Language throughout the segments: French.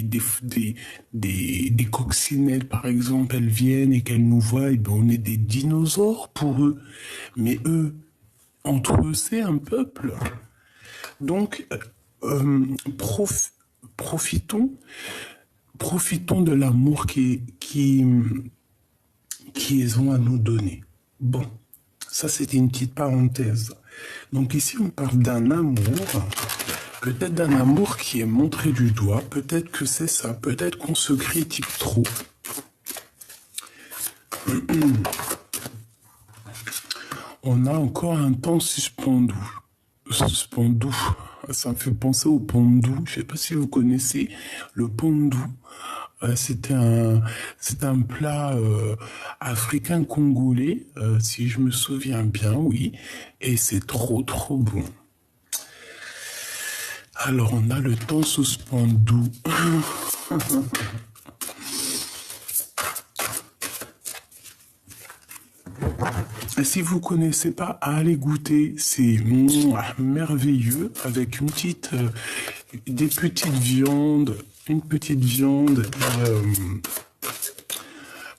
des coccinelles, par exemple, elles viennent et qu'elles nous voient, et ben on est des dinosaures pour eux. Mais eux, entre eux, c'est un peuple. Donc, euh, prof- profitons, profitons de l'amour qu'ils ont à nous donner. Bon, ça c'était une petite parenthèse. Donc ici on parle d'un amour, peut-être d'un amour qui est montré du doigt, peut-être que c'est ça, peut-être qu'on se critique trop. On a encore un temps suspendu. Suspendu, ça me fait penser au pondou. Je sais pas si vous connaissez le pondou. C'est un plat africain congolais, si je me souviens bien, oui. Et c'est trop, trop bon. Alors, on a le temps suspendu. Et si vous connaissez pas, allez goûter. C'est merveilleux avec des petites viandes, une petite viande.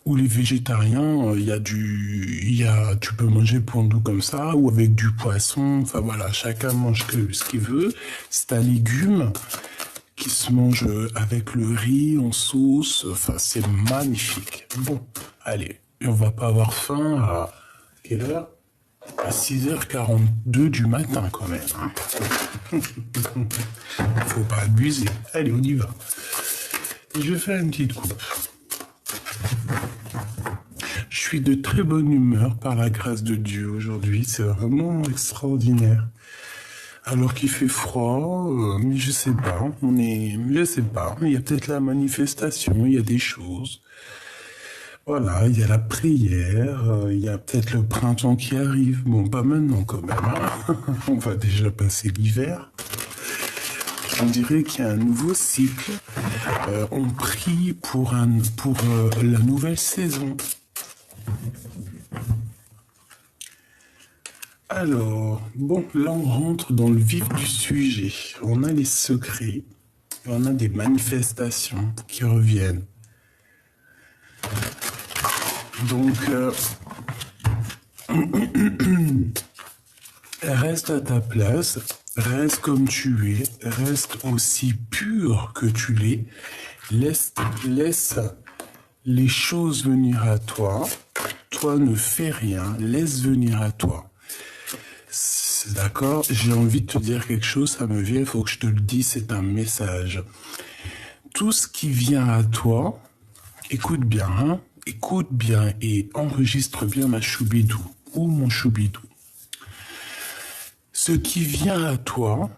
Ou les végétariens, tu peux manger pondou comme ça, ou avec du poisson. Enfin voilà, chacun mange ce qu'il veut. C'est un légume qui se mange avec le riz en sauce. Enfin, c'est magnifique. Bon, allez, et on va pas avoir faim à quelle heure? À 6h42 du matin quand même. Faut pas abuser. Allez, on y va. Et je vais faire une petite coupe. Je suis de très bonne humeur par la grâce de Dieu aujourd'hui. C'est vraiment extraordinaire. Alors qu'il fait froid, mais je sais pas. Je sais pas. Il y a peut-être la manifestation, il y a des choses. Voilà, il y a la prière, il y a peut-être le printemps qui arrive. Bon, pas maintenant quand même. Hein. On va déjà passer l'hiver. On dirait qu'il y a un nouveau cycle. On prie pour la nouvelle saison. Alors, bon, là on rentre dans le vif du sujet. On a les secrets, on a des manifestations qui reviennent. Donc, reste à ta place, reste comme tu es, reste aussi pur que tu l'es. Laisse les choses venir à toi. Toi, ne fais rien, laisse venir à toi. D'accord, j'ai envie de te dire quelque chose, ça me vient, il faut que je te le dise, c'est un message. Tout ce qui vient à toi, écoute bien et enregistre bien ma choubidou ou mon choubidou. Ce qui vient à toi,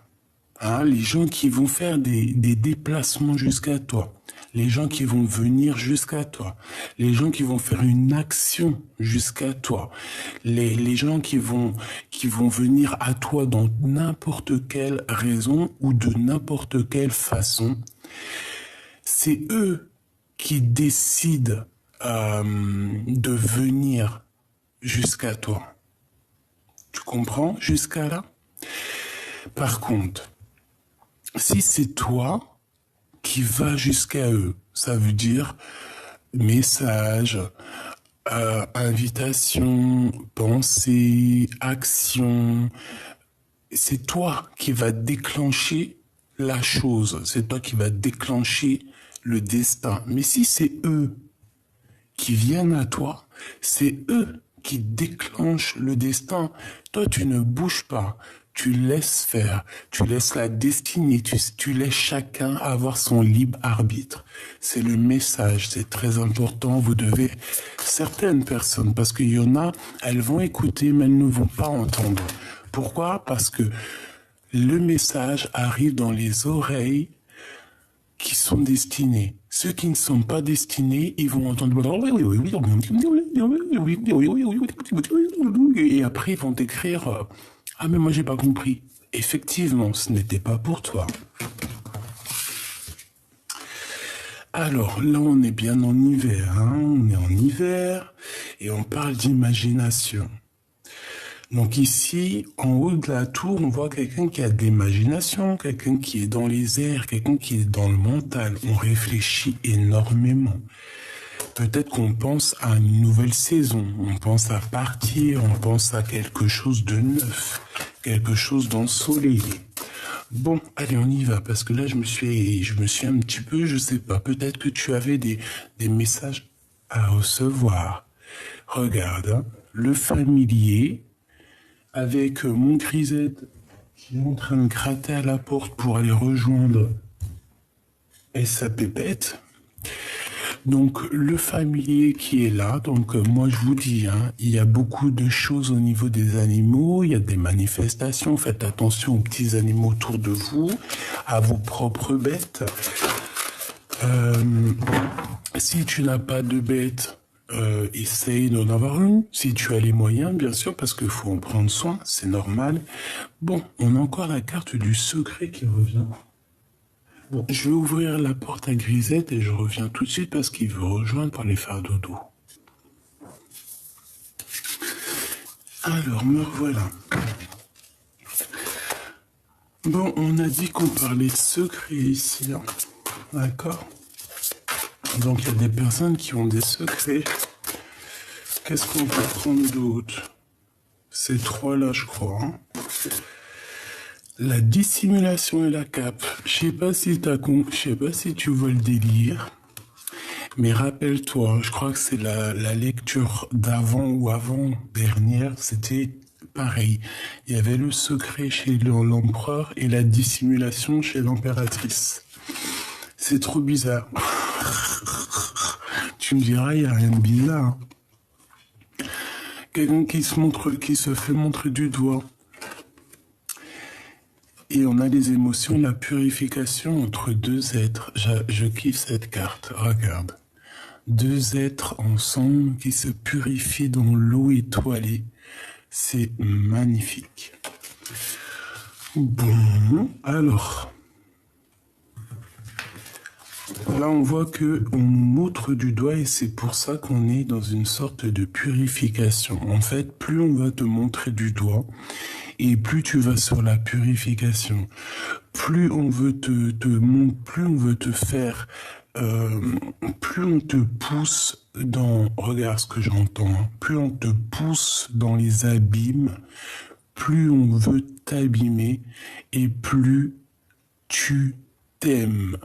les gens qui vont faire des déplacements jusqu'à toi, les gens qui vont venir jusqu'à toi, les gens qui vont faire une action jusqu'à toi, les gens qui vont venir à toi dans n'importe quelle raison ou de n'importe quelle façon, c'est eux qui décident de venir jusqu'à toi. Tu comprends jusqu'à là? Par contre, si c'est toi qui va jusqu'à eux, ça veut dire message, invitation, pensée, action. C'est toi qui va déclencher la chose, c'est toi qui va déclencher le destin. Mais si c'est eux qui viennent à toi, c'est eux qui déclenchent le destin. Toi, tu ne bouges pas. Tu laisses faire, tu laisses la destinée, tu laisses chacun avoir son libre arbitre. C'est le message, c'est très important. Vous devez, certaines personnes, parce qu'il y en a, elles vont écouter, mais elles ne vont pas entendre. Pourquoi? Parce que le message arrive dans les oreilles qui sont destinés. Ceux qui ne sont pas destinés, ils vont entendre et après ils vont écrire ah mais moi j'ai pas compris. Effectivement, ce n'était pas pour toi. Alors là on est bien en hiver, hein, on est en hiver et on parle d'imagination. Donc ici, en haut de la tour, on voit quelqu'un qui a de l'imagination, quelqu'un qui est dans les airs, quelqu'un qui est dans le mental. On réfléchit énormément. Peut-être qu'on pense à une nouvelle saison, on pense à partir, on pense à quelque chose de neuf, quelque chose d'ensoleillé. Bon, allez, on y va, parce que là, je me suis un petit peu, je sais pas, peut-être que tu avais des messages à recevoir. Regarde, hein, le familier, avec mon grisette qui est en train de gratter à la porte pour aller rejoindre sa pépette. Donc le familier qui est là, donc moi je vous dis, hein, il y a beaucoup de choses au niveau des animaux, il y a des manifestations, faites attention aux petits animaux autour de vous, à vos propres bêtes. Si tu n'as pas de bête, essaye d'en avoir une. Si tu as les moyens, bien sûr, parce qu'il faut en prendre soin, c'est normal. Bon, on a encore la carte du secret qui revient. Bon, je vais ouvrir la porte à Grisette et je reviens tout de suite parce qu'il veut rejoindre pour aller faire dodo. Alors, me revoilà. Bon, on a dit qu'on parlait de secret ici, hein. D'accord? Donc, il y a des personnes qui ont des secrets. Qu'est-ce qu'on peut prendre d'autre? Ces trois-là, je crois, hein. La dissimulation et la cape. Je sais pas si tu vois le délire. Mais rappelle-toi, je crois que c'est la lecture d'avant ou avant-dernière, c'était pareil. Il y avait le secret chez l'empereur et la dissimulation chez l'impératrice. C'est trop bizarre. Tu me diras, il n'y a rien de bizarre. Quelqu'un qui se fait montrer du doigt. Et on a les émotions, la purification entre deux êtres. Je kiffe cette carte, regarde. Deux êtres ensemble qui se purifient dans l'eau étoilée. C'est magnifique. Bon, alors. Là, on voit que on montre du doigt et c'est pour ça qu'on est dans une sorte de purification. En fait, plus on va te montrer du doigt et plus tu vas sur la purification, plus on veut plus on veut te faire, plus on te pousse dans, regarde ce que j'entends, hein, plus on te pousse dans les abîmes, plus on veut t'abîmer et plus tu t'aimes.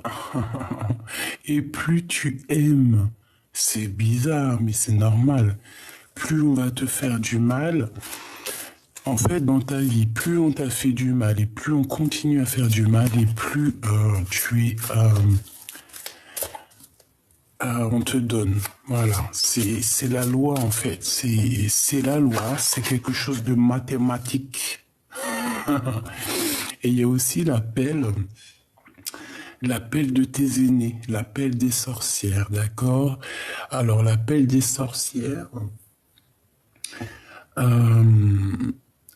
Et plus tu aimes, c'est bizarre, mais c'est normal. Plus on va te faire du mal, en fait, dans ta vie, plus on t'a fait du mal et plus on continue à faire du mal et plus on te donne. Voilà, c'est la loi en fait. C'est la loi, c'est quelque chose de mathématique. Et il y a aussi l'appel de tes aînés, l'appel des sorcières, d'accord? Alors, l'appel des sorcières,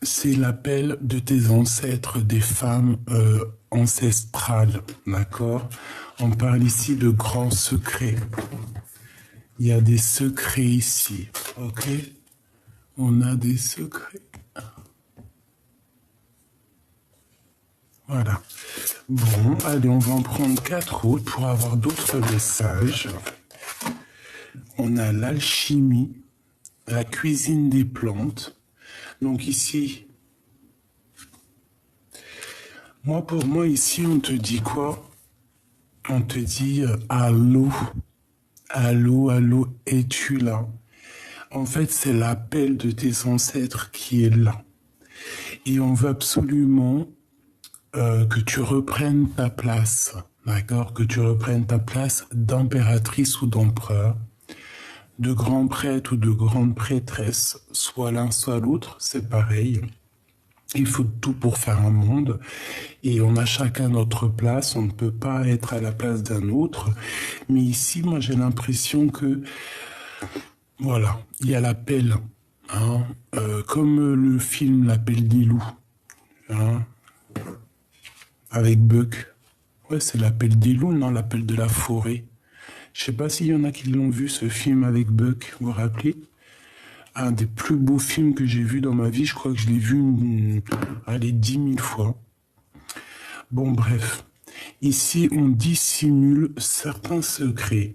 c'est l'appel de tes ancêtres, des femmes ancestrales, d'accord? On parle ici de grands secrets. Il y a des secrets ici, ok? On a des secrets. Voilà. Bon, allez, on va en prendre 4 autres pour avoir d'autres messages. On a l'alchimie, la cuisine des plantes. Donc ici, pour moi, ici, on te dit quoi? On te dit allô, allô, allô, es-tu là? En fait, c'est l'appel de tes ancêtres qui est là. Et on veut absolument que tu reprennes ta place, d'accord? Que tu reprennes ta place d'impératrice ou d'empereur, de grand prêtre ou de grande prêtresse, soit l'un soit l'autre, c'est pareil. Il faut tout pour faire un monde et on a chacun notre place, on ne peut pas être à la place d'un autre. Mais ici, moi j'ai l'impression que, voilà, il y a l'appel, hein, comme le film L'appel des loups, hein, avec Buck. Ouais, c'est l'appel des loups, non, l'appel de la forêt. Je sais pas s'il y en a qui l'ont vu, ce film avec Buck, vous vous rappelez? un des plus beaux films que j'ai vu dans ma vie. Je crois que je l'ai vu, allez, 10 000 fois. Bon, bref. Ici, on dissimule certains secrets.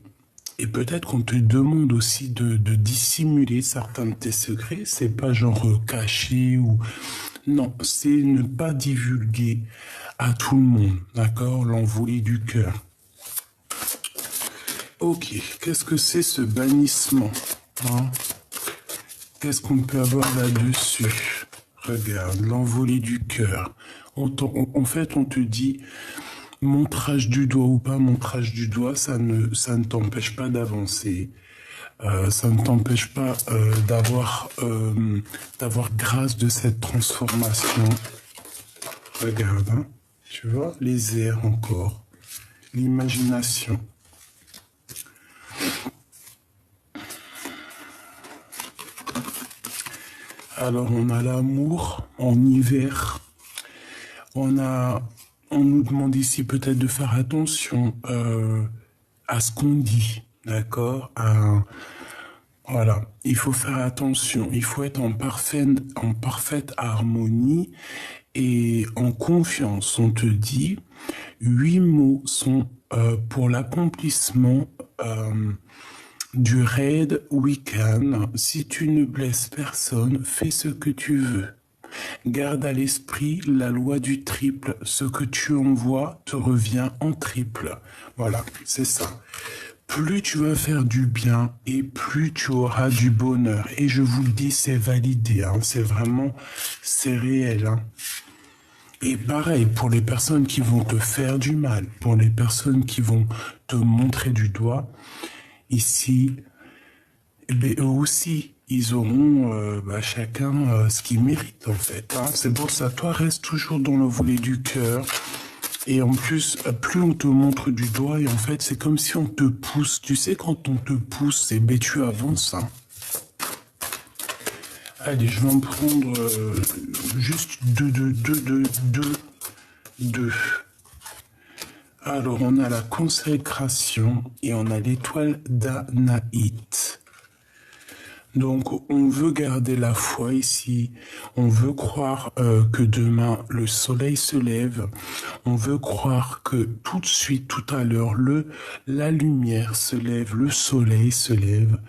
Et peut-être qu'on te demande aussi de dissimuler certains de tes secrets. C'est pas genre caché ou... Non, c'est ne pas divulguer à tout le monde, d'accord? L'envolée du cœur. Ok, qu'est-ce que c'est ce bannissement, hein? Qu'est-ce qu'on peut avoir là-dessus? Regarde, l'envolée du cœur. En fait, on te dit... Montrage du doigt ou pas montrage du doigt, ça ne t'empêche pas d'avancer. Ça ne t'empêche pas d'avoir grâce de cette transformation. Regarde, hein, tu vois, les airs encore, l'imagination. Alors on a l'amour en hiver. On nous demande ici peut-être de faire attention à ce qu'on dit, d'accord? Voilà, il faut faire attention, il faut être en parfaite harmonie et en confiance. On te dit, 8 mots sont pour l'accomplissement du raid week-end. Si tu ne blesses personne, fais ce que tu veux. Garde à l'esprit la loi du triple. Ce que tu envoies te revient en triple. Voilà, c'est ça. Plus tu vas faire du bien et plus tu auras du bonheur. Et je vous le dis, c'est validé. Hein. C'est vraiment, c'est réel. Hein. Et pareil, pour les personnes qui vont te faire du mal, pour les personnes qui vont te montrer du doigt, ici, eh bien, eux aussi, ils auront chacun ce qu'ils méritent en fait. Hein. C'est pour ça, toi reste toujours dans le volet du cœur. Et en plus, plus on te montre du doigt, et en fait, c'est comme si on te pousse. Tu sais, quand on te pousse, et ben tu avances. Hein. Allez, je vais en prendre juste deux. Alors, on a la consécration et on a l'étoile d'Anaït. Donc, on veut garder la foi ici. On veut croire que demain, le soleil se lève. On veut croire que tout de suite, tout à l'heure, la lumière se lève, le soleil se lève.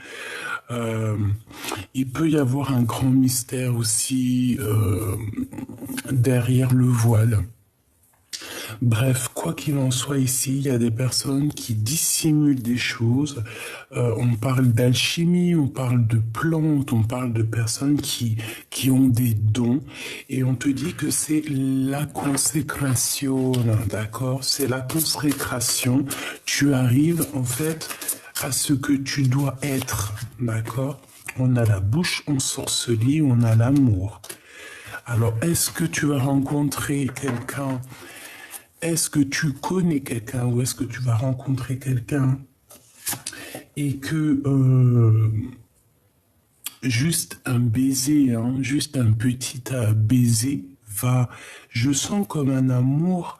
Il peut y avoir un grand mystère aussi derrière le voile. Bref, quoi qu'il en soit ici, il y a des personnes qui dissimulent des choses. On parle d'alchimie, on parle de plantes, on parle de personnes qui ont des dons. Et on te dit que c'est la consécration, d'accord? C'est la consécration. Tu arrives en fait à ce que tu dois être, d'accord? On a la bouche ensorcelée, on a l'amour. Alors, est-ce que tu vas rencontrer quelqu'un? Est-ce que tu connais quelqu'un ou est-ce que tu vas rencontrer quelqu'un et que juste un baiser, hein, juste un petit baiser je sens comme un amour,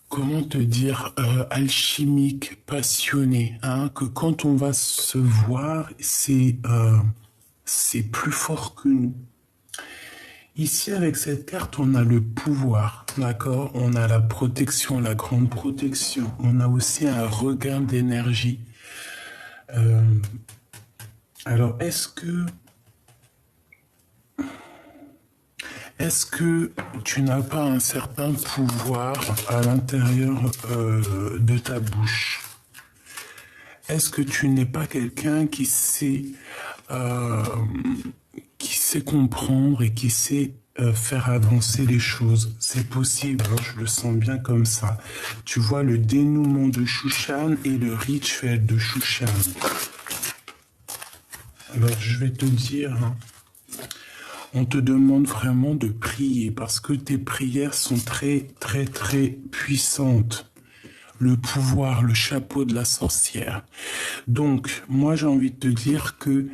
comment te dire, alchimique, passionné, hein, que quand on va se voir, c'est plus fort que nous. Ici, avec cette carte, on a le pouvoir, d'accord? On a la protection, la grande protection. On a aussi un regain d'énergie. Alors, est-ce que tu n'as pas un certain pouvoir à l'intérieur de ta bouche? Est-ce que tu n'es pas quelqu'un qui sait comprendre et qui sait faire avancer les choses? C'est possible, hein, je le sens bien comme ça. Tu vois le dénouement de Shushan et le rituel de Shushan. Alors je vais te dire, hein, on te demande vraiment de prier parce que tes prières sont très très très puissantes. Le pouvoir, le chapeau de la sorcière. Donc, moi j'ai envie de te dire que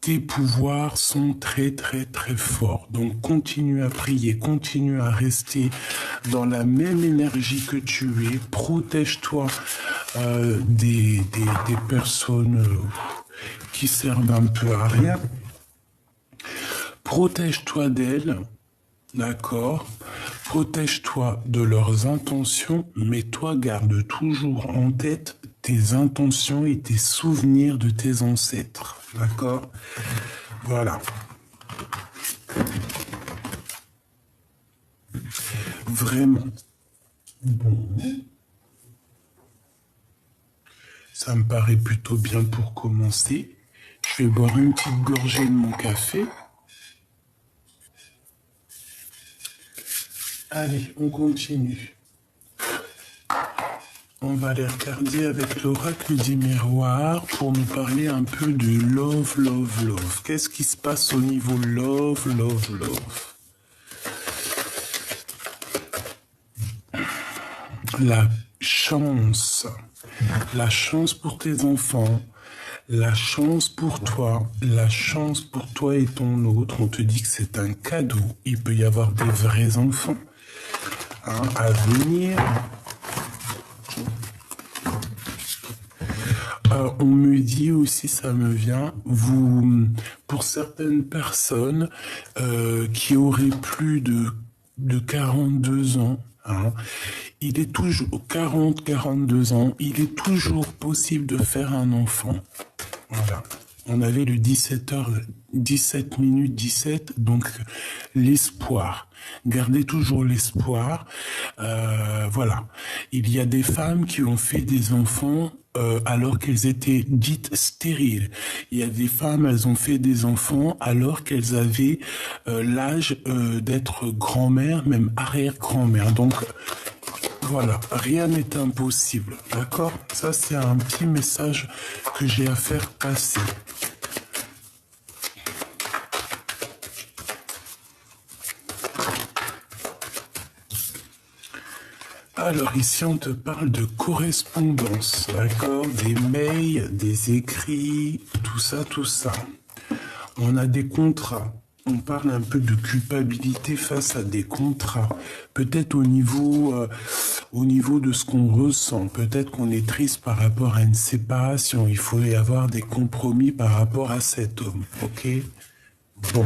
tes pouvoirs sont très très très forts. Donc continue à prier, continue à rester dans la même énergie que tu es. Protège-toi des personnes qui servent un peu à rien. Protège-toi d'elles, d'accord? Protège-toi de leurs intentions, mais toi garde toujours en tête tes intentions et tes souvenirs de tes ancêtres, d'accord? Voilà. Vraiment. Bon. Ça me paraît plutôt bien pour commencer. Je vais boire une petite gorgée de mon café. Allez, on continue. On va aller regarder avec l'oracle du miroir pour nous parler un peu de love, love, love. Qu'est-ce qui se passe au niveau love, love, love? La chance pour tes enfants, la chance pour toi et ton autre. On te dit que c'est un cadeau. Il peut y avoir des vrais enfants à venir. On me dit aussi, ça me vient, pour certaines personnes qui auraient plus de 42 ans, il est toujours 42 ans, il est toujours possible de faire un enfant. Voilà. On avait le 17 minutes 17, donc l'espoir. Gardez toujours l'espoir. Voilà. Il y a des femmes qui ont fait des enfants alors qu'elles étaient dites stériles. Il y a des femmes, elles ont fait des enfants alors qu'elles avaient l'âge d'être grand-mère, même arrière-grand-mère. Donc, voilà, rien n'est impossible, d'accord? Ça, c'est un petit message que j'ai à faire passer. Alors ici, on te parle de correspondance, d'accord? Des mails, des écrits, tout ça, tout ça. On a des contrats. On parle un peu de culpabilité face à des contrats. Peut-être au niveau de ce qu'on ressent. Peut-être qu'on est triste par rapport à une séparation. Il faut y avoir des compromis par rapport à cet homme, ok? Bon,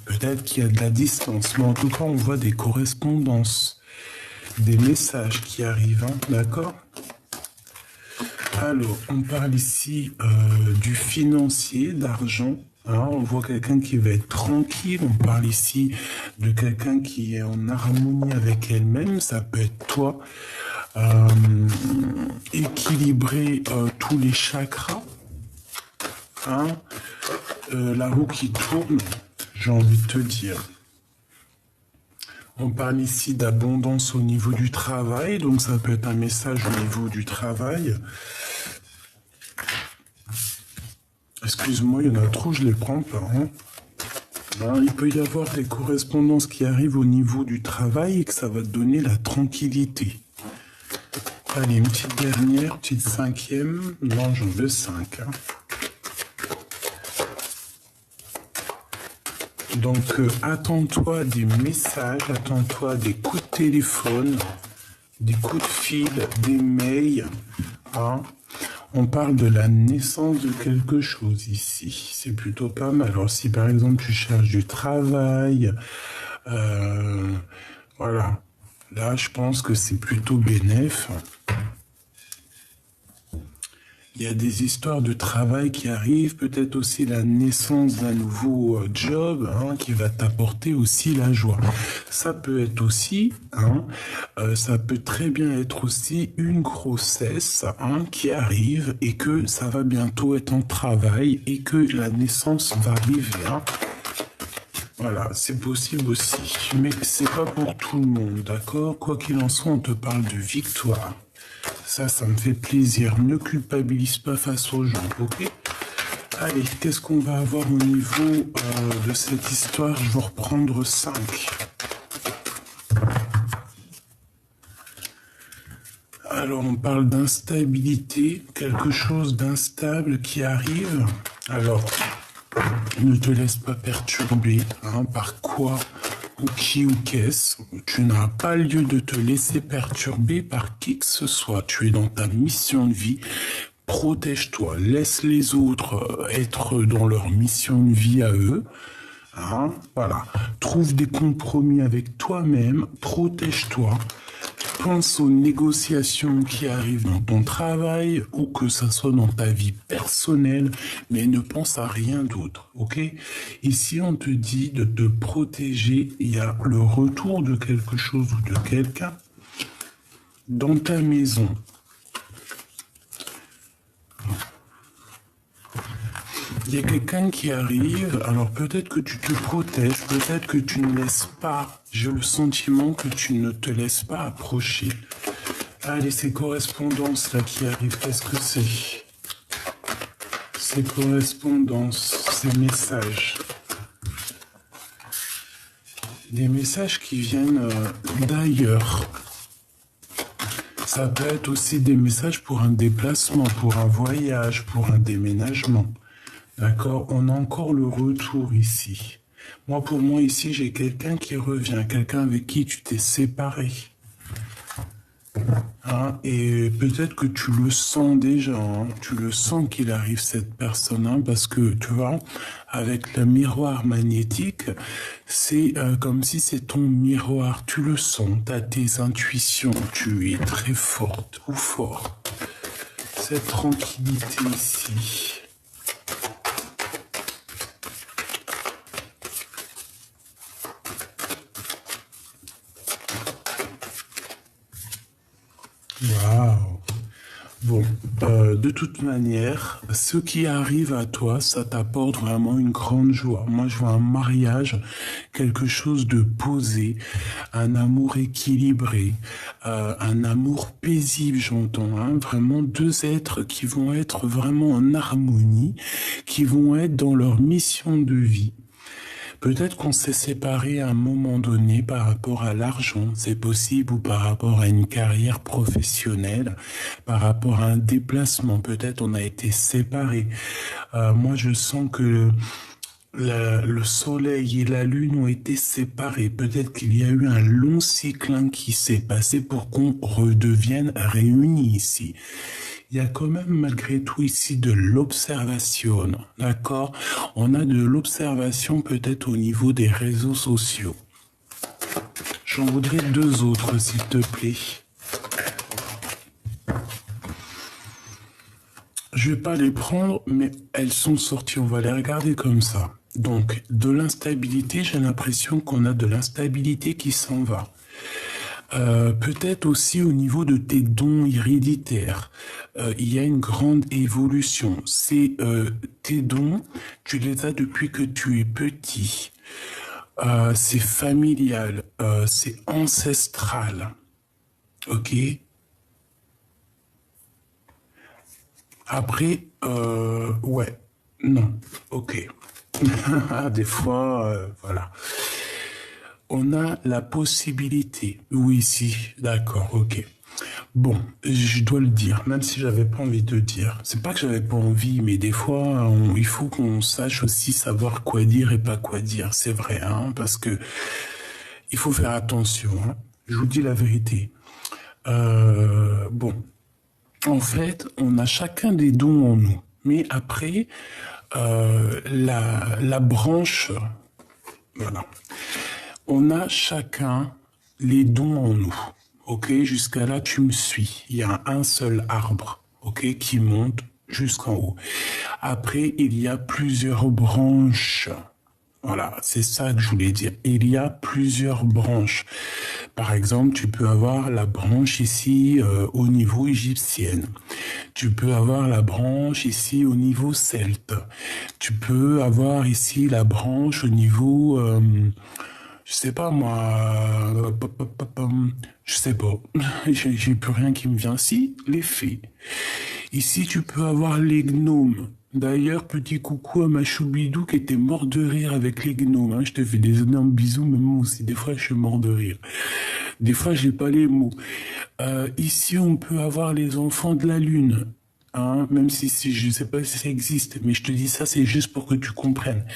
peut-être qu'il y a de la distance, mais en tout cas, on voit des correspondances, des messages qui arrivent, d'accord? Alors, on parle ici du financier, d'argent. On voit quelqu'un qui va être tranquille. On parle ici de quelqu'un qui est en harmonie avec elle-même. Ça peut être toi. Équilibrer tous les chakras. La roue qui tourne, j'ai envie de te dire. On parle ici d'abondance au niveau du travail. Donc ça peut être un message au niveau du travail. Excuse-moi, il y en a trop, je les prends pas. Il peut y avoir des correspondances qui arrivent au niveau du travail et que ça va te donner la tranquillité. Allez, une petite dernière, petite cinquième. Non, j'en veux 5. Donc, attends-toi des messages, attends-toi des coups de téléphone, des coups de fil, des mails. On parle de la naissance de quelque chose ici. C'est plutôt pas mal. Alors, si par exemple tu cherches du travail, voilà. Là, je pense que c'est plutôt bénéf. Il y a des histoires de travail qui arrivent, peut-être aussi la naissance d'un nouveau job qui va t'apporter aussi la joie. Ça peut être aussi, ça peut très bien être aussi une grossesse qui arrive et que ça va bientôt être en travail et que la naissance va arriver. Voilà, c'est possible aussi, mais c'est pas pour tout le monde, d'accord? Quoi qu'il en soit, on te parle de victoire. Ça me fait plaisir. Ne culpabilise pas face aux gens, ok? Allez, qu'est-ce qu'on va avoir au niveau de cette histoire? Je vais reprendre 5. Alors, on parle d'instabilité, quelque chose d'instable qui arrive. Alors, ne te laisse pas perturber par quoi ou qui ou qu'est-ce. Tu n'as pas lieu de te laisser perturber par qui que ce soit. Tu es dans ta mission de vie. Protège-toi, laisse les autres être dans leur mission de vie à eux. Hein, voilà. Trouve des compromis avec toi-même, protège-toi. Pense aux négociations qui arrivent dans ton travail ou que ça soit dans ta vie personnelle, mais ne pense à rien d'autre, ok? Ici, on te dit de te protéger. Il y a le retour de quelque chose ou de quelqu'un dans ta maison. Il y a quelqu'un qui arrive, alors peut-être que tu te protèges, peut-être que tu ne laisses pas, j'ai le sentiment que tu ne te laisses pas approcher. Allez, ces correspondances là qui arrivent, qu'est-ce que c'est? Ces correspondances, ces messages. Des messages qui viennent d'ailleurs. Ça peut être aussi des messages pour un déplacement, pour un voyage, pour un déménagement. D'accord, on a encore le retour ici. Moi, pour moi, ici, j'ai quelqu'un qui revient, quelqu'un avec qui tu t'es séparé. Hein, et peut-être que tu le sens déjà, hein, tu le sens qu'il arrive cette personne, parce que, tu vois, avec le miroir magnétique, c'est comme si c'est ton miroir, tu le sens, tu as tes intuitions, tu es très forte ou fort. Cette tranquillité ici. Waouh! Bon, de toute manière, ce qui arrive à toi, ça t'apporte vraiment une grande joie. Moi, je vois un mariage, quelque chose de posé, un amour équilibré, un amour paisible, j'entends, hein, vraiment deux êtres qui vont être vraiment en harmonie, qui vont être dans leur mission de vie. Peut-être qu'on s'est séparé à un moment donné par rapport à l'argent, c'est possible, ou par rapport à une carrière professionnelle, par rapport à un déplacement, peut-être on a été séparés. Moi, je sens que le soleil et la lune ont été séparés. Peut-être qu'il y a eu un long cycle qui s'est passé pour qu'on redevienne réunis ici. Il y a quand même malgré tout ici de l'observation, d'accord? On a de l'observation peut-être au niveau des réseaux sociaux. J'en voudrais deux autres, s'il te plaît. Je vais pas les prendre, mais elles sont sorties. On va les regarder comme ça. Donc, de l'instabilité, j'ai l'impression qu'on a de l'instabilité qui s'en va. Peut-être aussi au niveau de tes dons héréditaires, il y a une grande évolution. C'est tes dons, tu les as depuis que tu es petit. C'est familial, c'est ancestral. Ok. Après, ouais, non, ok. Des fois, voilà. On a la possibilité. Oui, si, d'accord, ok. Bon, je dois le dire, même si j'avais pas envie de le dire. C'est pas que j'avais pas envie, mais des fois, il faut qu'on sache aussi savoir quoi dire et pas quoi dire. C'est vrai, hein, parce que il faut faire attention. Hein. Je vous dis la vérité. Bon, en fait, on a chacun des dons en nous, mais après, la branche, voilà. On a chacun les dons en nous. Ok, jusqu'à là, tu me suis. Il y a un seul arbre, ok, qui monte jusqu'en haut. Après, il y a plusieurs branches. Voilà, c'est ça que je voulais dire. Il y a plusieurs branches. Par exemple, tu peux avoir la branche ici au niveau égyptienne. Tu peux avoir la branche ici au niveau celte. Tu peux avoir ici la branche au niveau... je sais pas moi, je sais pas, j'ai plus rien qui me vient. Si, les fées. Ici, tu peux avoir les gnomes. D'ailleurs, petit coucou à ma choubidou qui était mort de rire avec les gnomes. Hein. Je te fais des énormes bisous, mais moi aussi, des fois, je suis mort de rire. Des fois, j'ai pas les mots. Ici, on peut avoir les enfants de la lune. Hein, même si je ne sais pas si ça existe, mais je te dis ça, c'est juste pour que tu comprennes.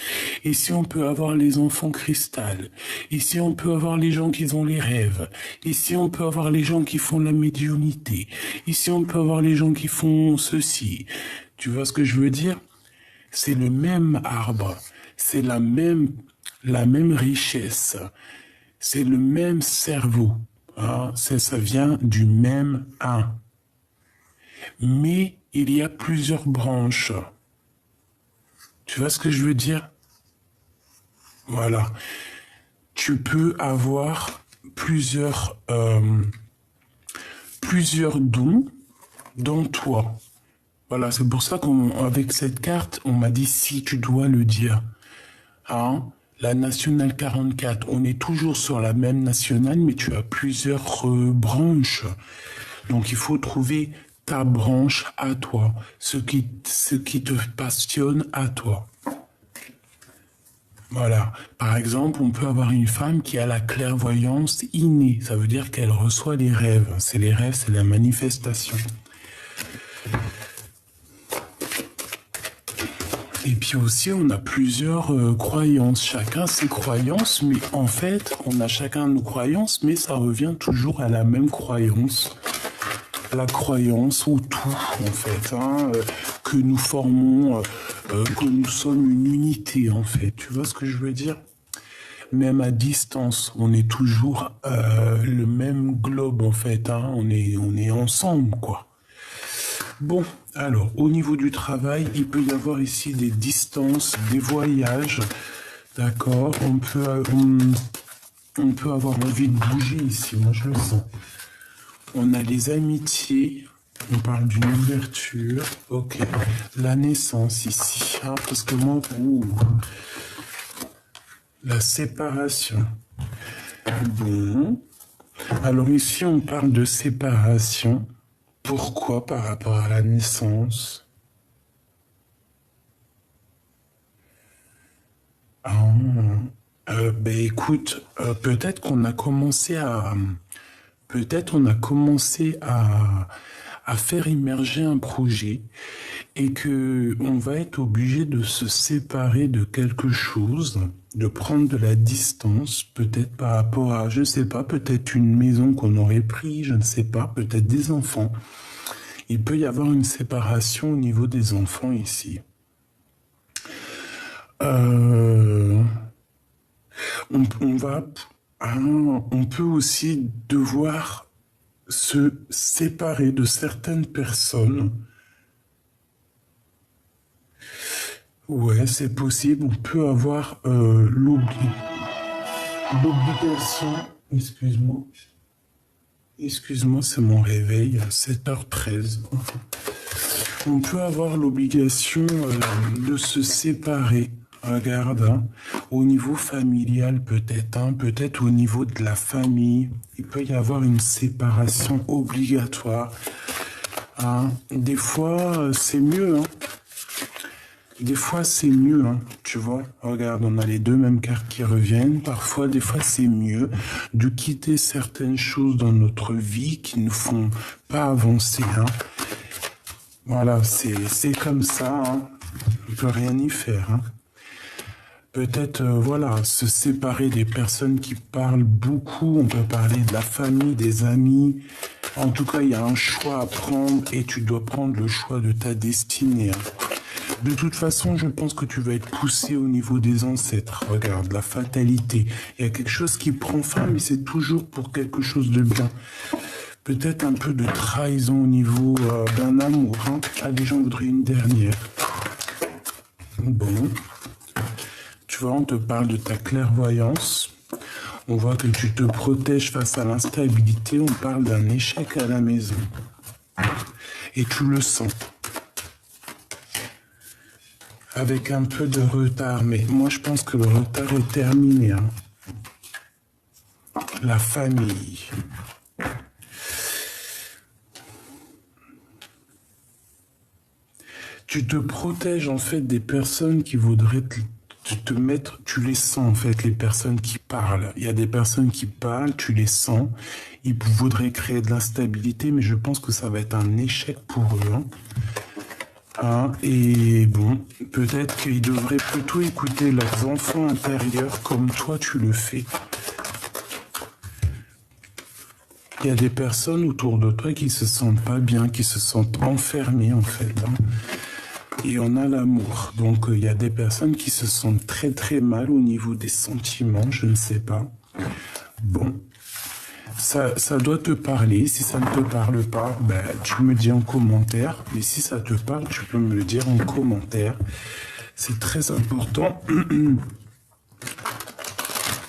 Ici, on peut avoir les enfants cristal. Ici, on peut avoir les gens qui ont les rêves. Ici, on peut avoir les gens qui font la médiumnité. Ici, on peut avoir les gens qui font ceci. Tu vois ce que je veux dire? C'est le même arbre. C'est la même richesse. C'est le même cerveau. Hein, ça vient du même un. Mais il y a plusieurs branches. Tu vois ce que je veux dire? Voilà. Tu peux avoir plusieurs dons dans toi. Voilà, c'est pour ça qu'avec cette carte, on m'a dit si tu dois le dire. Hein? La nationale 44, on est toujours sur la même nationale, mais tu as plusieurs branches. Donc il faut trouver ta branche à toi, ce qui te passionne à toi. Voilà. Par exemple, on peut avoir une femme qui a la clairvoyance innée. Ça veut dire qu'elle reçoit les rêves. C'est les rêves, c'est la manifestation. Et puis aussi, on a plusieurs croyances. Chacun ses croyances, mais en fait, on a chacun nos croyances, mais ça revient toujours à la même croyance. La croyance ou tout, en fait, hein, que nous formons, que nous sommes une unité, en fait. Tu vois ce que je veux dire? Même à distance, on est toujours le même globe, en fait. Hein, on est ensemble, quoi. Bon, alors, au niveau du travail, il peut y avoir ici des distances, des voyages, d'accord? On peut avoir envie de bouger ici, moi je le sens. On a les amitiés, on parle d'une ouverture, ok. La naissance ici, hein, parce que moi, la séparation. Bon, alors ici on parle de séparation. Pourquoi par rapport à la naissance? Ben écoute, peut-être qu'on a commencé à... Peut-être on a commencé à faire immerger un projet et que on va être obligé de se séparer de quelque chose, de prendre de la distance, peut-être par rapport à, je ne sais pas, peut-être une maison qu'on aurait pris, je ne sais pas, peut-être des enfants. Il peut y avoir une séparation au niveau des enfants ici. On peut aussi devoir se séparer de certaines personnes. Ouais, c'est possible. On peut avoir l'obligation. Excuse-moi. Excuse-moi, c'est mon réveil, 7h13. On peut avoir l'obligation de se séparer. Regarde, hein, au niveau familial peut-être, hein, peut-être au niveau de la famille, il peut y avoir une séparation obligatoire. Hein. Des fois, c'est mieux. Hein. Des fois, c'est mieux, hein, tu vois. Regarde, on a les deux mêmes cartes qui reviennent. Parfois, des fois, c'est mieux de quitter certaines choses dans notre vie qui ne font pas avancer. Hein. Voilà, c'est comme ça. Hein. On ne peut rien y faire. Hein. Peut-être, voilà, se séparer des personnes qui parlent beaucoup. On peut parler de la famille, des amis. En tout cas, il y a un choix à prendre et tu dois prendre le choix de ta destinée. Hein. De toute façon, je pense que tu vas être poussé au niveau des ancêtres. Regarde, la fatalité. Il y a quelque chose qui prend fin, mais c'est toujours pour quelque chose de bien. Peut-être un peu de trahison au niveau d'un amour. Hein. Allez, j'en voudrais une dernière. Bon. Tu vois, on te parle de ta clairvoyance. On voit que tu te protèges face à l'instabilité. On parle d'un échec à la maison. Et tu le sens. Avec un peu de retard, mais moi je pense que le retard est terminé. Hein. La famille. Tu te protèges en fait des personnes qui voudraient te mettre, tu les sens en fait, les personnes qui parlent. Il y a des personnes qui parlent, tu les sens. Ils voudraient créer de l'instabilité, mais je pense que ça va être un échec pour eux. Hein. Hein, et bon, peut-être qu'ils devraient plutôt écouter leurs enfants intérieurs comme toi tu le fais. Il y a des personnes autour de toi qui se sentent pas bien, qui se sentent enfermées en fait. Hein. Et on a l'amour. Donc il y a des personnes qui se sentent très très mal au niveau des sentiments, je ne sais pas. Bon, ça doit te parler. Si ça ne te parle pas, ben, tu me dis en commentaire. Mais si ça te parle, tu peux me le dire en commentaire. C'est très important.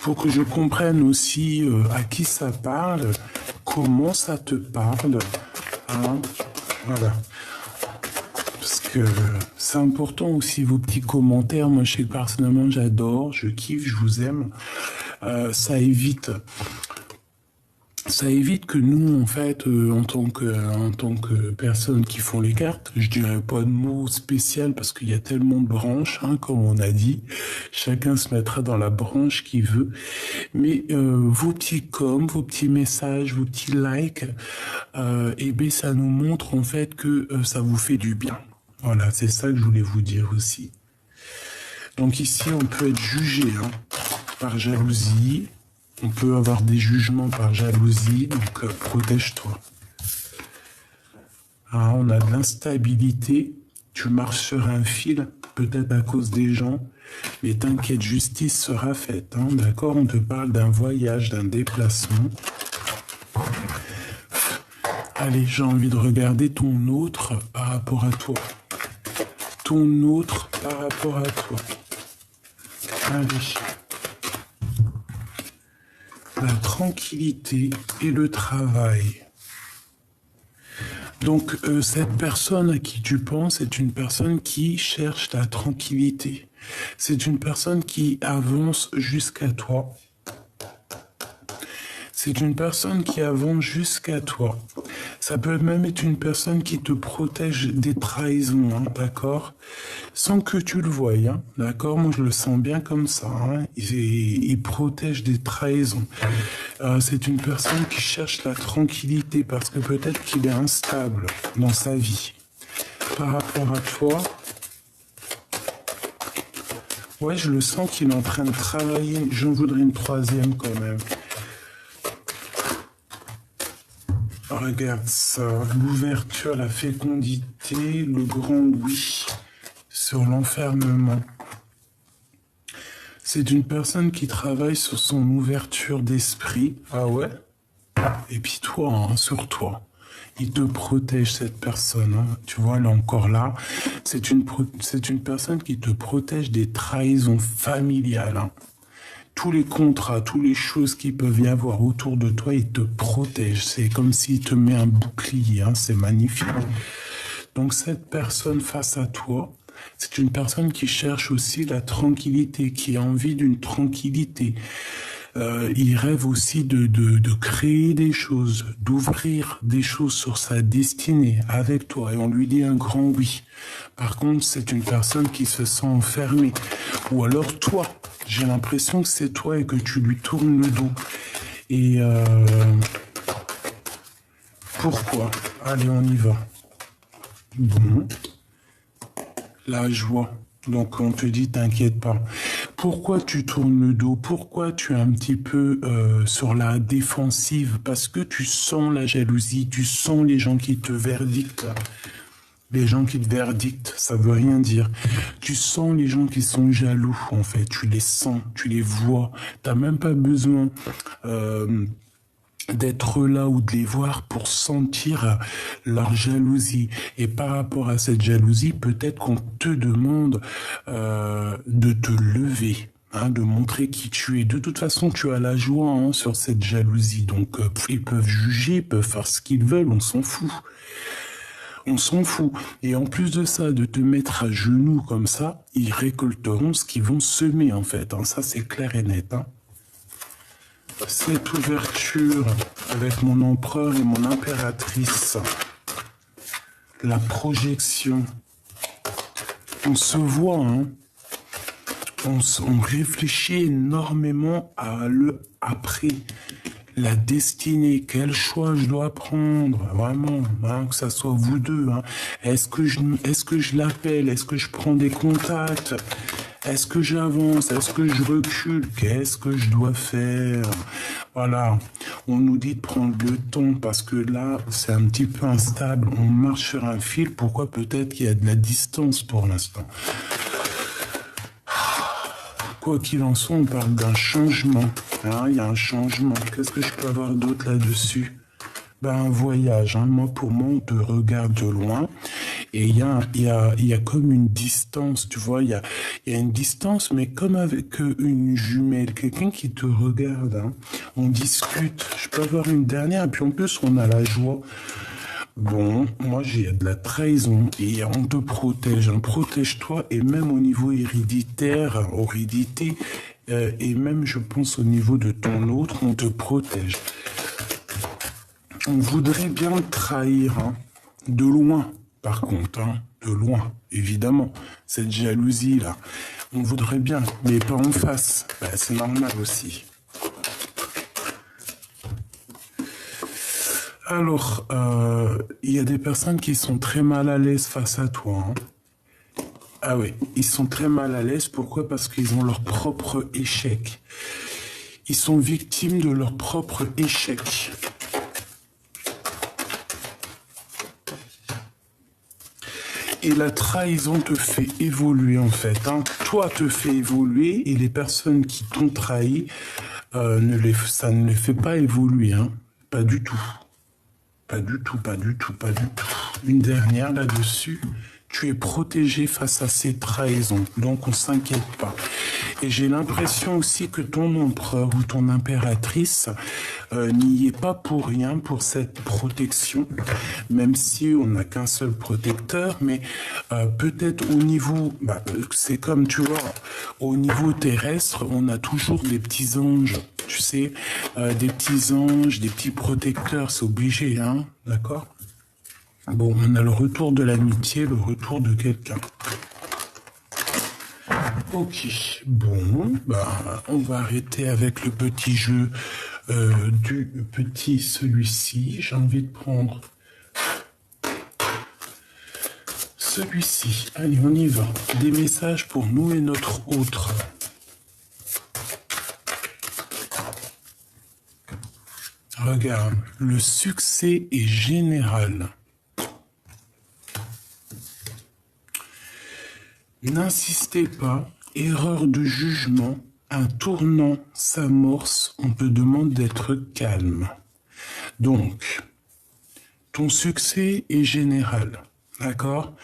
Faut que je comprenne aussi à qui ça parle, comment ça te parle. Hein, voilà. Parce que c'est important aussi vos petits commentaires. Moi, je sais que personnellement, j'adore, je kiffe, je vous aime. Ça évite que nous, en fait, en tant que personnes qui font les cartes, je dirais pas de mots spécial parce qu'il y a tellement de branches, hein, comme on a dit. Chacun se mettra dans la branche qu'il veut. Mais vos petits coms, vos petits messages, vos petits likes, eh bien, ça nous montre en fait que ça vous fait du bien. Voilà, c'est ça que je voulais vous dire aussi. Donc ici, on peut être jugé hein, par jalousie. On peut avoir des jugements par jalousie, donc protège-toi. Ah, on a de l'instabilité. Tu marches sur un fil, peut-être à cause des gens. Mais t'inquiète, justice sera faite. Hein, d'accord? On te parle d'un voyage, d'un déplacement. Allez, j'ai envie de regarder ton autre par rapport à toi. Ton autre par rapport à toi. Allez. La tranquillité et le travail. Donc, cette personne à qui tu penses est une personne qui cherche la tranquillité. C'est une personne qui avance jusqu'à toi. C'est une personne qui avance jusqu'à toi. Ça peut même être une personne qui te protège des trahisons, hein, d'accord? Sans que tu le voies, hein, d'accord? Moi, je le sens bien comme ça. Hein, il protège des trahisons. C'est une personne qui cherche la tranquillité parce que peut-être qu'il est instable dans sa vie. Par rapport à toi, ouais, je le sens qu'il est en train de travailler. J'en voudrais une troisième quand même. Regarde ça, l'ouverture, la fécondité, le grand oui sur l'enfermement. C'est une personne qui travaille sur son ouverture d'esprit. Ah ouais? Et puis toi, hein, sur toi. Il te protège, cette personne. Hein. Tu vois, elle est encore là. C'est une personne qui te protège des trahisons familiales. Hein. Tous les contrats, toutes les choses qui peuvent y avoir autour de toi, il te protège. C'est comme s'il te met un bouclier, hein, c'est magnifique. Donc cette personne face à toi, c'est une personne qui cherche aussi la tranquillité, qui a envie d'une tranquillité. Il rêve aussi de créer des choses, d'ouvrir des choses sur sa destinée avec toi. Et on lui dit un grand oui. Par contre, c'est une personne qui se sent enfermée. Ou alors toi, j'ai l'impression que c'est toi et que tu lui tournes le dos. Et pourquoi? Allez, on y va. Bon. La joie. Donc on te dit, t'inquiète pas. Pourquoi tu tournes le dos? Pourquoi tu es un petit peu sur la défensive? Parce que tu sens la jalousie, tu sens les gens qui te verdictent. Les gens qui te verdictent, ça veut rien dire. Tu sens les gens qui sont jaloux, en fait. Tu les sens, tu les vois. T'as même pas besoin d'être là ou de les voir pour sentir leur jalousie. Et par rapport à cette jalousie, peut-être qu'on te demande de te lever, hein, de montrer qui tu es. De toute façon, tu as la joie hein, sur cette jalousie. Donc, ils peuvent juger, ils peuvent faire ce qu'ils veulent, on s'en fout. On s'en fout. Et en plus de ça, de te mettre à genoux comme ça, ils récolteront ce qu'ils vont semer, en fait. Hein. Ça, c'est clair et net. Hein. Cette ouverture avec mon empereur et mon impératrice, la projection, on se voit, hein, on réfléchit énormément à le après. la destinée, quel choix je dois prendre, vraiment, hein, que ça soit vous deux. Hein. Est-ce que je l'appelle? Est-ce que je prends des contacts? Est-ce que j'avance? Est-ce que je recule? Qu'est-ce que je dois faire? Voilà, on nous dit de prendre le temps parce que là, c'est un petit peu instable. On marche sur un fil. Pourquoi? Peut-être qu'il y a de la distance pour l'instant. Quoi qu'il en soit, on parle d'un changement. Hein, il y a un changement. Qu'est-ce que je peux avoir d'autre là-dessus? Ben, un voyage. Hein. Moi, pour moi, on te regarde de loin. Et il y a comme une distance, tu vois. Il y a une distance, mais comme avec une jumelle. Quelqu'un qui te regarde. Hein. On discute. Je peux avoir une dernière. Et puis en plus, on a la joie. Bon, moi j'ai de la trahison et on te protège, hein. Protège-toi et même au niveau héréditaire, et même je pense au niveau de ton autre, on te protège. On voudrait bien te trahir, hein, de loin par contre, hein, de loin, évidemment, cette jalousie là, on voudrait bien, mais pas en face, bah, c'est normal aussi. Alors, il y a des personnes qui sont très mal à l'aise face à toi. Hein. Ah oui, ils sont très mal à l'aise. Pourquoi? Parce qu'ils ont leur propre échec. Ils sont victimes de leur propre échec. Et la trahison te fait évoluer en fait. Hein. Toi te fait évoluer et les personnes qui t'ont trahi, ça ne les fait pas évoluer. Hein. Pas du tout. Pas du tout, pas du tout, pas du tout. Une dernière là-dessus. Tu es protégé face à ces trahisons, donc on s'inquiète pas. Et j'ai l'impression aussi que ton empereur ou ton impératrice n'y est pas pour rien pour cette protection, même si on n'a qu'un seul protecteur, mais peut-être au niveau, c'est comme tu vois, au niveau terrestre, on a toujours des petits anges, tu sais, des petits anges, des petits protecteurs, c'est obligé, hein, d'accord ? Bon, on a le retour de l'amitié, le retour de quelqu'un. Ok, bon, on va arrêter avec le petit jeu du petit celui-ci. J'ai envie de prendre celui-ci. Allez, on y va. Des messages pour nous et notre autre. Regarde, le succès est général. N'insistez pas, erreur de jugement, un tournant s'amorce, on te demande d'être calme. Donc, ton succès est général, d'accord?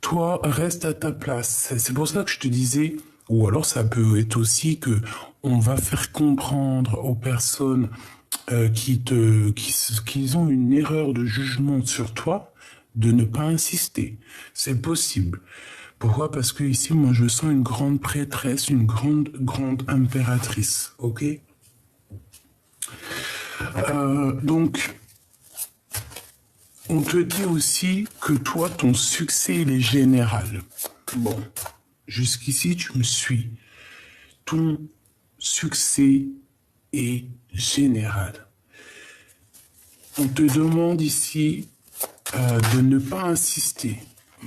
Toi, reste à ta place. C'est pour ça que je te disais, ou alors ça peut être aussi que on va faire comprendre aux personnes qui ont une erreur de jugement sur toi, de ne pas insister. C'est possible. Pourquoi? Parce que ici, moi, je sens une grande prêtresse, une grande impératrice, ok? Donc, on te dit aussi que toi, ton succès, il est général. Bon, jusqu'ici, tu me suis. Ton succès est général. On te demande ici de ne pas insister.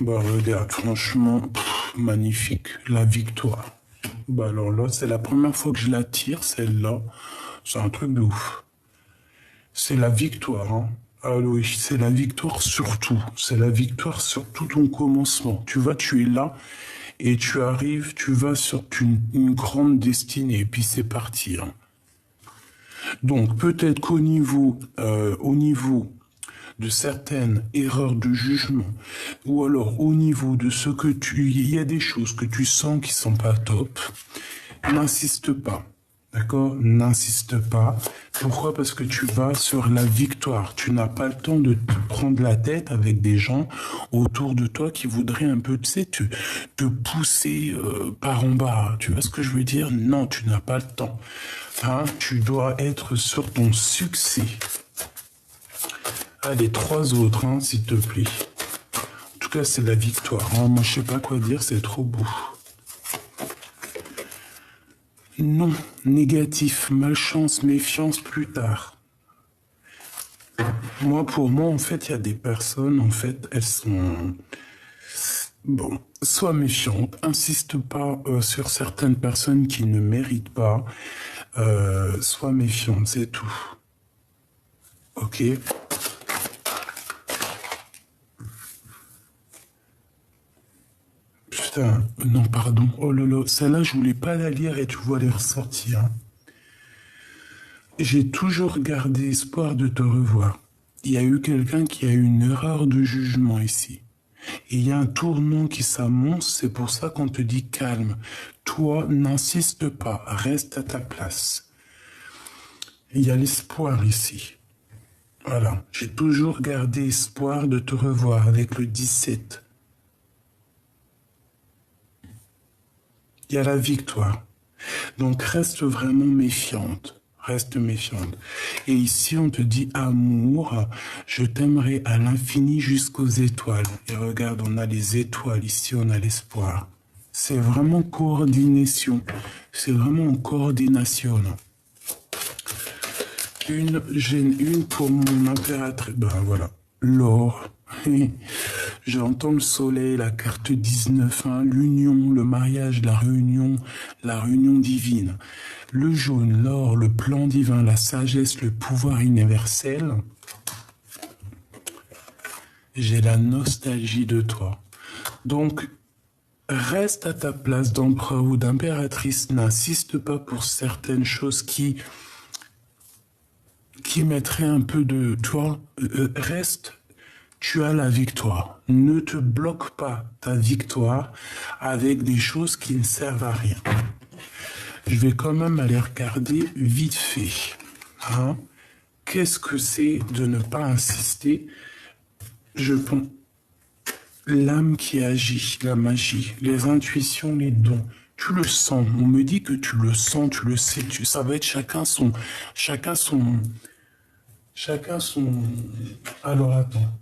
Regarde, franchement, magnifique, la victoire. Alors là, c'est la première fois que je la tire, celle-là. C'est un truc de ouf. C'est la victoire, hein. Ah oui, c'est la victoire surtout. C'est la victoire sur tout ton commencement. Tu vois, tu es là et tu arrives, tu vas sur une grande destinée et puis c'est parti. Hein. Donc, peut-être qu'au niveau de certaines erreurs de jugement, ou alors au niveau de ce que il y a des choses que tu sens qui sont pas top, n'insiste pas, d'accord? N'insiste pas. Pourquoi? Parce que tu vas sur la victoire. Tu n'as pas le temps de te prendre la tête avec des gens autour de toi qui voudraient un peu, tu sais, te pousser par en bas. Tu vois ce que je veux dire? Non, tu n'as pas le temps. Hein? Tu dois être sur ton succès. Ah, les trois autres, hein, s'il te plaît. En tout cas, c'est la victoire. Hein. Moi, je sais pas quoi dire, c'est trop beau. Non, négatif, malchance, méfiance plus tard. Moi, pour moi, en fait, il y a des personnes, en fait, elles sont... Bon, sois méfiante, insiste pas sur certaines personnes qui ne méritent pas, sois méfiante, c'est tout. Ok? Putain, non, pardon. Oh lolo, celle-là, je voulais pas la lire et tu vois les ressortir. Hein. J'ai toujours gardé espoir de te revoir. Il y a eu quelqu'un qui a eu une erreur de jugement ici. Et il y a un tournant qui s'annonce, c'est pour ça qu'on te dit calme. Toi, n'insiste pas, reste à ta place. Il y a l'espoir ici. Voilà, j'ai toujours gardé espoir de te revoir avec le 17. Il y a la victoire. Donc reste vraiment méfiante. Reste méfiante. Et ici, on te dit amour, je t'aimerai à l'infini jusqu'aux étoiles. Et regarde, on a les étoiles, ici on a l'espoir. C'est vraiment coordination. C'est vraiment en coordination. Une pour mon impératrice. Ben voilà, l'or. J'entends le soleil, la carte 19, hein, l'union, le mariage, la réunion divine. Le jaune, l'or, le plan divin, la sagesse, le pouvoir universel. J'ai la nostalgie de toi. Donc, reste à ta place d'empereur ou d'impératrice. N'insiste pas pour certaines choses qui mettraient un peu de... Tu vois, reste... Tu as la victoire. Ne te bloque pas ta victoire avec des choses qui ne servent à rien. Je vais quand même aller regarder vite fait. Hein? Qu'est-ce que c'est de ne pas insister? Je pense l'âme qui agit, la magie, les intuitions, les dons. Tu le sens. On me dit que tu le sens, tu le sais. Ça va être chacun son... Alors attends.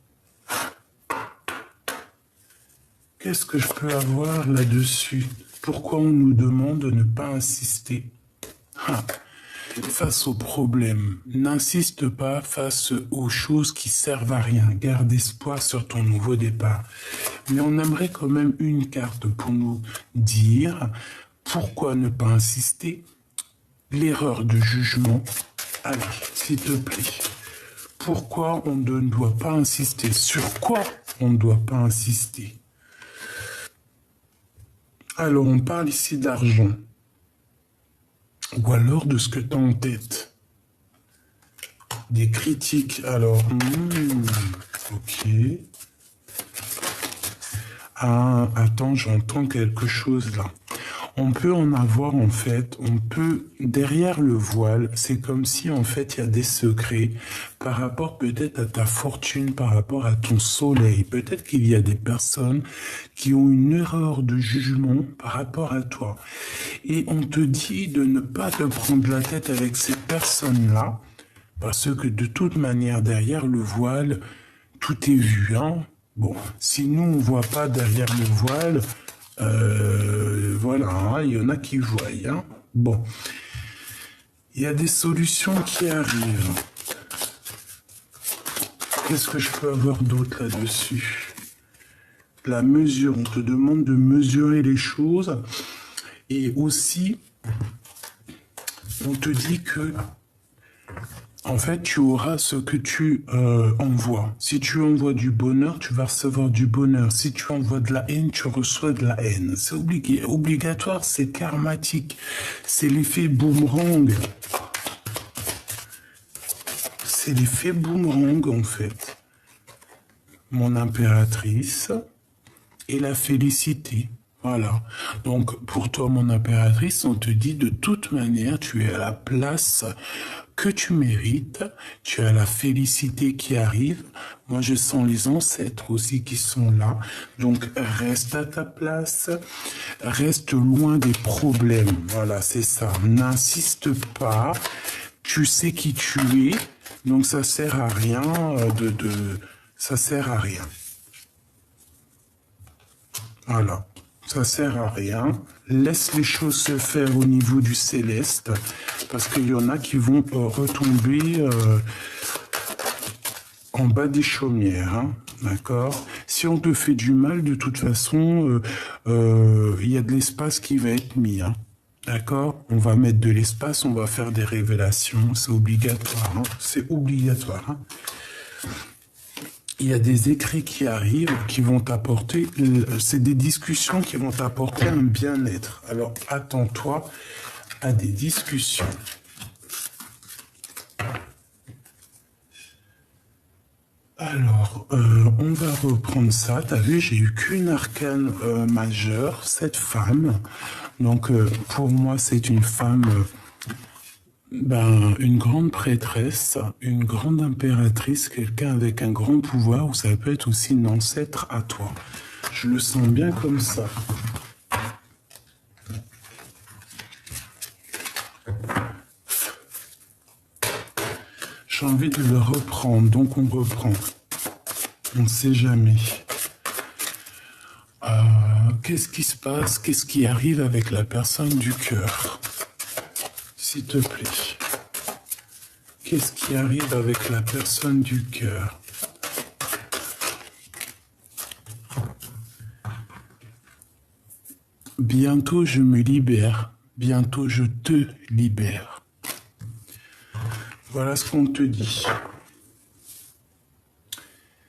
Qu'est-ce que je peux avoir là-dessus? Pourquoi on nous demande de ne pas insister? Face aux problèmes, n'insiste pas face aux choses qui servent à rien. Garde espoir sur ton nouveau départ. Mais on aimerait quand même une carte pour nous dire pourquoi ne pas insister. L'erreur de jugement. Allez, s'il te plaît. Pourquoi on ne doit pas insister? Sur quoi on ne doit pas insister? Alors, on parle ici d'argent. Ou alors de ce que tu as en tête. Des critiques. Alors, ok. Ah, attends, j'entends quelque chose là. On peut en avoir en fait, derrière le voile, c'est comme si en fait il y a des secrets par rapport peut-être à ta fortune, par rapport à ton soleil. Peut-être qu'il y a des personnes qui ont une erreur de jugement par rapport à toi. Et on te dit de ne pas te prendre la tête avec ces personnes-là, parce que de toute manière derrière le voile, tout est vu, hein. Bon, si nous on voit pas derrière le voile, voilà, hein, il y en a qui voient. Hein. Bon, il y a des solutions qui arrivent. Qu'est-ce que je peux avoir d'autre là-dessus? La mesure, on te demande de mesurer les choses. Et aussi, on te dit que, en fait, tu auras ce que tu envoies. Si tu envoies du bonheur, tu vas recevoir du bonheur. Si tu envoies de la haine, tu reçois de la haine. C'est obligatoire, c'est karmatique. C'est l'effet boomerang. C'est l'effet boomerang, en fait. Mon impératrice et la félicité. Voilà. Donc, pour toi, mon impératrice, on te dit de toute manière, tu es à la place que tu mérites, tu as la félicité qui arrive. Moi, je sens les ancêtres aussi qui sont là. Donc, reste à ta place, reste loin des problèmes. Voilà, c'est ça. N'insiste pas. Tu sais qui tu es, donc ça sert à rien ça sert à rien. Voilà. ça sert à rien. Laisse les choses se faire au niveau du céleste, parce qu'il y en a qui vont retomber en bas des chaumières, hein, d'accord? Si on te fait du mal, de toute façon, il y a de l'espace qui va être mis, hein, d'accord? On va mettre de l'espace, on va faire des révélations, c'est obligatoire, hein, c'est obligatoire, hein. Il y a des écrits qui arrivent, qui vont t'apporter, c'est des discussions qui vont t'apporter un bien-être. Alors, attends-toi à des discussions. Alors, on va reprendre ça. T'as vu, j'ai eu qu'une arcane majeure, cette femme. Donc, pour moi, c'est une femme... une grande prêtresse, une grande impératrice, quelqu'un avec un grand pouvoir, ou ça peut être aussi une ancêtre à toi. Je le sens bien comme ça. J'ai envie de le reprendre, donc on reprend. On ne sait jamais. Qu'est-ce qui se passe? Qu'est-ce qui arrive avec la personne du cœur? S'il te plaît. Qu'est-ce qui arrive avec la personne du cœur? Bientôt je me libère. Bientôt je te libère. Voilà ce qu'on te dit.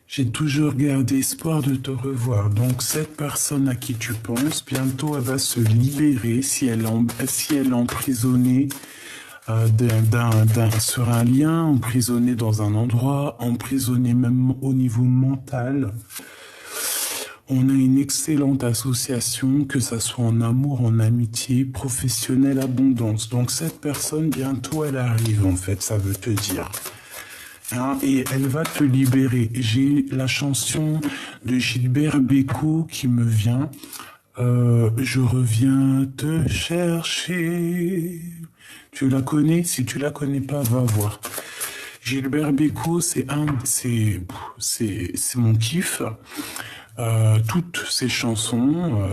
J'ai toujours gardé espoir de te revoir. Donc cette personne à qui tu penses, bientôt elle va se libérer si elle est emprisonnée sur un lien, emprisonnée dans un endroit, emprisonnée même au niveau mental. On a une excellente association, que ça soit en amour, en amitié, professionnelle, abondance. Donc cette personne, bientôt elle arrive en fait, ça veut te dire. Hein, et elle va te libérer. J'ai la chanson de Gilbert Bécaud qui me vient. Je reviens te chercher. Tu la connais? Si tu la connais pas, va voir. Gilbert Bécaud, c'est mon kiff. Toutes ces chansons,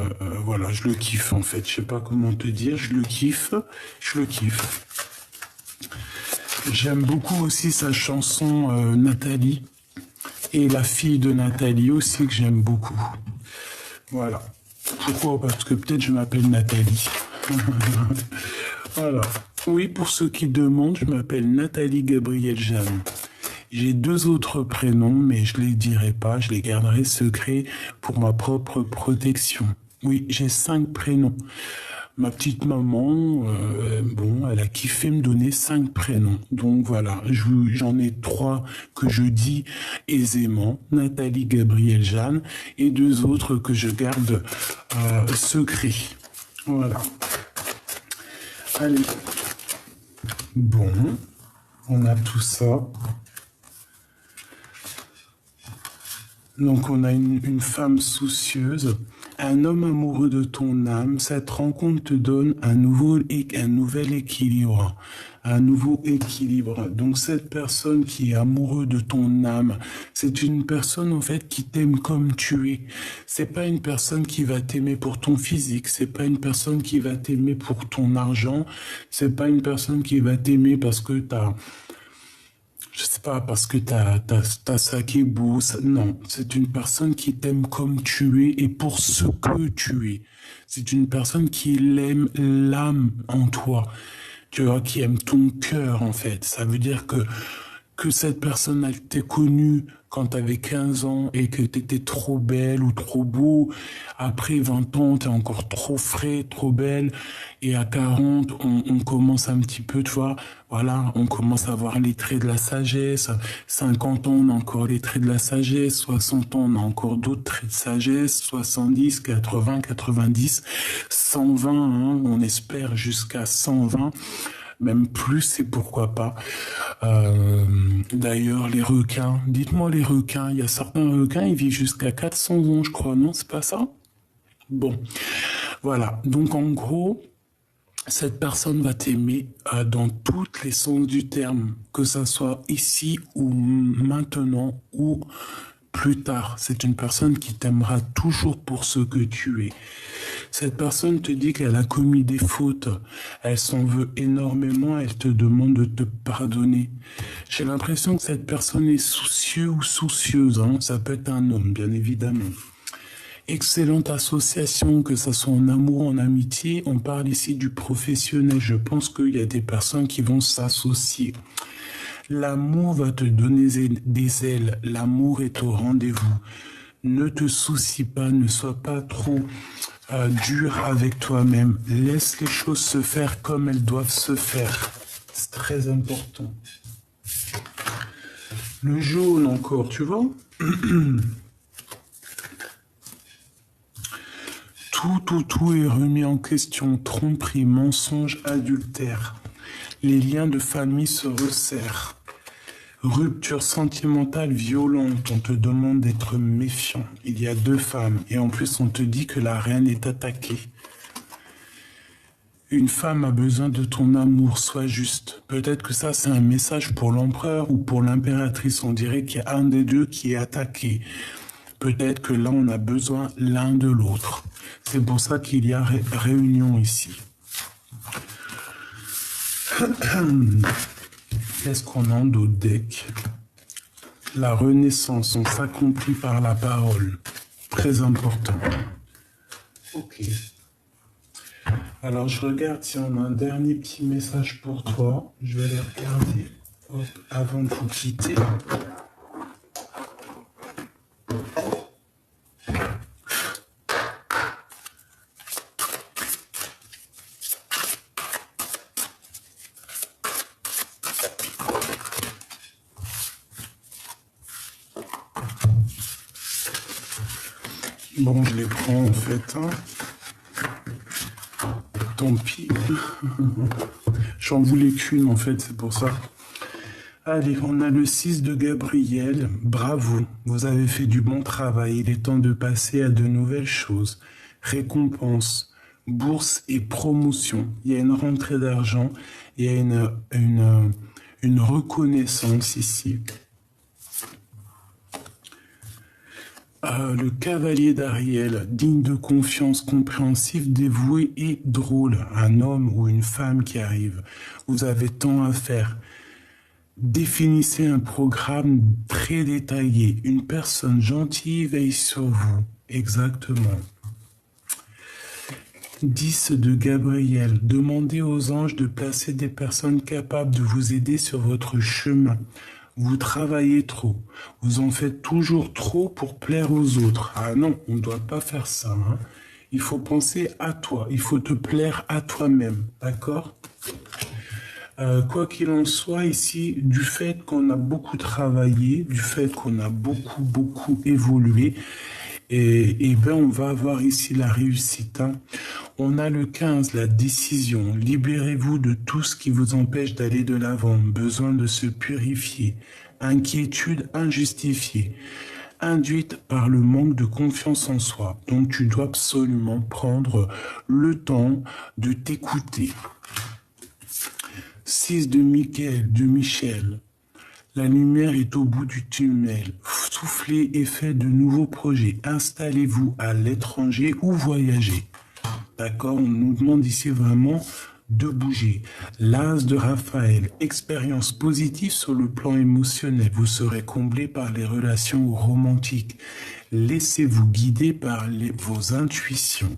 voilà, je le kiffe en fait. Je sais pas comment te dire, je le kiffe. J'aime beaucoup aussi sa chanson Nathalie. Et la fille de Nathalie aussi que j'aime beaucoup. Voilà. Pourquoi? Parce que peut-être je m'appelle Nathalie. Voilà. Oui, pour ceux qui demandent, je m'appelle Nathalie Gabrielle Jeanne. J'ai 2 autres prénoms, mais je les dirai pas, je les garderai secrets pour ma propre protection. Oui, j'ai 5 prénoms. Ma petite maman, elle a kiffé me donner 5 prénoms. Donc voilà, j'en ai 3 que je dis aisément, Nathalie Gabrielle Jeanne, et 2 autres que je garde secrets. Voilà. Allez. Bon, on a tout ça. Donc on a une femme soucieuse, un homme amoureux de ton âme. Cette rencontre te donne un nouvel équilibre, un nouveau équilibre. Donc cette personne qui est amoureuse de ton âme, c'est une personne en fait qui t'aime comme tu es. C'est pas une personne qui va t'aimer pour ton physique, c'est pas une personne qui va t'aimer pour ton argent, c'est pas une personne qui va t'aimer parce que je sais pas, parce que t'as ça qui est beau. Non, c'est une personne qui t'aime comme tu es et pour ce que tu es. C'est une personne qui aime l'âme en toi. Tu vois, qui aime ton cœur, en fait. Ça veut dire que cette personne, elle t'ait connue quand t'avais 15 ans et que t'étais trop belle ou trop beau. Après 20 ans, t'es encore trop frais, trop belle. Et à 40, on commence un petit peu, tu vois, voilà, on commence à voir les traits de la sagesse. 50 ans, on a encore les traits de la sagesse. 60 ans, on a encore d'autres traits de sagesse. 70, 80, 90, 120, hein, on espère jusqu'à 120. Même plus, et pourquoi pas. D'ailleurs, les requins, dites-moi les requins, il y a certains requins, ils vivent jusqu'à 400 ans, je crois, non? C'est pas ça? Bon, voilà. Donc, en gros, cette personne va t'aimer dans tous les sens du terme, que ça soit ici ou maintenant ou plus tard. C'est une personne qui t'aimera toujours pour ce que tu es. Cette personne te dit qu'elle a commis des fautes. Elle s'en veut énormément. Elle te demande de te pardonner. J'ai l'impression que cette personne est soucieux ou soucieuse. Hein. Ça peut être un homme, bien évidemment. Excellente association, que ça soit en amour, en amitié. On parle ici du professionnel. Je pense qu'il y a des personnes qui vont s'associer. L'amour va te donner des ailes. L'amour est au rendez-vous. Ne te soucie pas, ne sois pas trop dur avec toi-même. Laisse les choses se faire comme elles doivent se faire. C'est très important. Le jaune encore, tu vois? Tout est remis en question. Tromperie, mensonge, adultère. Les liens de famille se resserrent. Rupture sentimentale violente, on te demande d'être méfiant. Il y a 2 femmes et en plus on te dit que la reine est attaquée. Une femme a besoin de ton amour, sois juste. Peut-être que ça c'est un message pour l'empereur ou pour l'impératrice. On dirait qu'il y a un des deux qui est attaqué. Peut-être que là on a besoin l'un de l'autre. C'est pour ça qu'il y a réunion ici. Qu'est-ce qu'on a d'autre deck? La renaissance, on s'accomplit par la parole. Très important. Ok. Alors, je regarde si on a un dernier petit message pour toi. Je vais aller regarder avant de vous quitter. Bon, je les prends en fait. Hein. Tant pis. J'en voulais qu'une en fait, c'est pour ça. Allez, on a le 6 de Gabriel. Bravo, vous avez fait du bon travail. Il est temps de passer à de nouvelles choses. Récompense, bourse et promotion. Il y a une rentrée d'argent. Il y a une reconnaissance ici. Le cavalier d'Ariel, digne de confiance, compréhensif, dévoué et drôle. Un homme ou une femme qui arrive. Vous avez tant à faire. Définissez un programme très détaillé. Une personne gentille veille sur vous. Exactement. 10 de Gabriel. Demandez aux anges de placer des personnes capables de vous aider sur votre chemin. Vous travaillez trop. Vous en faites toujours trop pour plaire aux autres. Ah non, on ne doit pas faire ça. Hein. Il faut penser à toi. Il faut te plaire à toi-même. D'accord ? Quoi qu'il en soit, ici, du fait qu'on a beaucoup travaillé, du fait qu'on a beaucoup évolué, et ben on va avoir ici la réussite. Hein. On a le 15, la décision. Libérez-vous de tout ce qui vous empêche d'aller de l'avant. Besoin de se purifier. Inquiétude injustifiée. Induite par le manque de confiance en soi. Donc tu dois absolument prendre le temps de t'écouter. 6 de Michel. La lumière est au bout du tunnel. Soufflez et faites de nouveaux projets. Installez-vous à l'étranger ou voyagez. D'accord, on nous demande ici vraiment de bouger. L'As de Raphaël, expérience positive sur le plan émotionnel. Vous serez comblé par les relations romantiques. Laissez-vous guider par vos intuitions.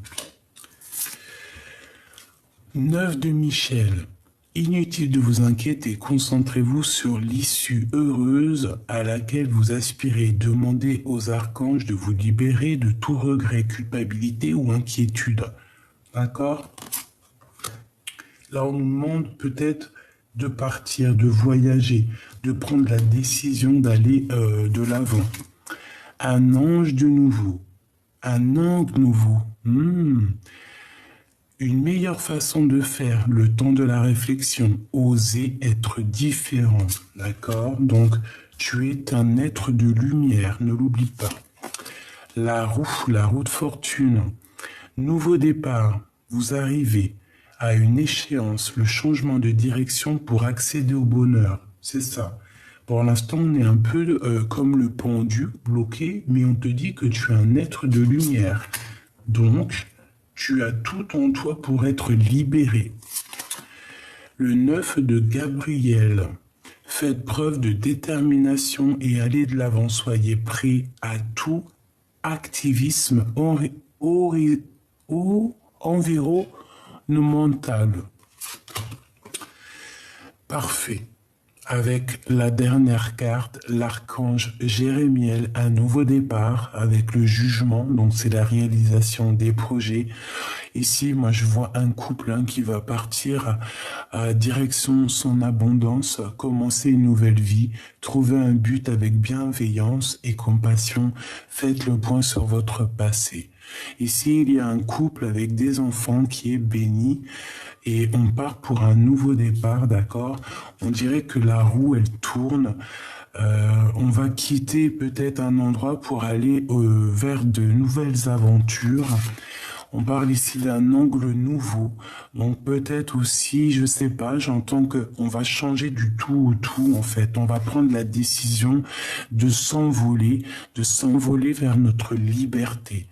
9 de Michel. Inutile de vous inquiéter, concentrez-vous sur l'issue heureuse à laquelle vous aspirez. Demandez aux archanges de vous libérer de tout regret, culpabilité ou inquiétude. D'accord ? Là, on nous demande peut-être de partir, de voyager, de prendre la décision d'aller de l'avant. Un ange de nouveau, un angle nouveau. Une meilleure façon de faire, le temps de la réflexion, oser être différent, d'accord? Donc, tu es un être de lumière, ne l'oublie pas. La roue de fortune, nouveau départ, vous arrivez à une échéance, le changement de direction pour accéder au bonheur, c'est ça. Pour l'instant, on est un peu comme le pendu, bloqué, mais on te dit que tu es un être de lumière. Donc, Tu as tout en toi pour être libéré. Le 9 de Gabriel. Faites preuve de détermination et allez de l'avant. Soyez prêts à tout activisme environnemental. Parfait. Avec la dernière carte, l'archange Jérémiel, un nouveau départ avec le jugement, donc c'est la réalisation des projets. Ici, moi je vois un couple qui va partir à direction son abondance, commencer une nouvelle vie, trouver un but avec bienveillance et compassion. Faites le point sur votre passé. Ici, il y a un couple avec des enfants qui est béni et on part pour un nouveau départ, d'accord? On dirait que la roue, elle tourne. On va quitter peut-être un endroit pour aller vers de nouvelles aventures. On parle ici d'un angle nouveau. Donc peut-être aussi, je sais pas, j'entends qu'on va changer du tout au tout en fait. On va prendre la décision de s'envoler vers notre liberté.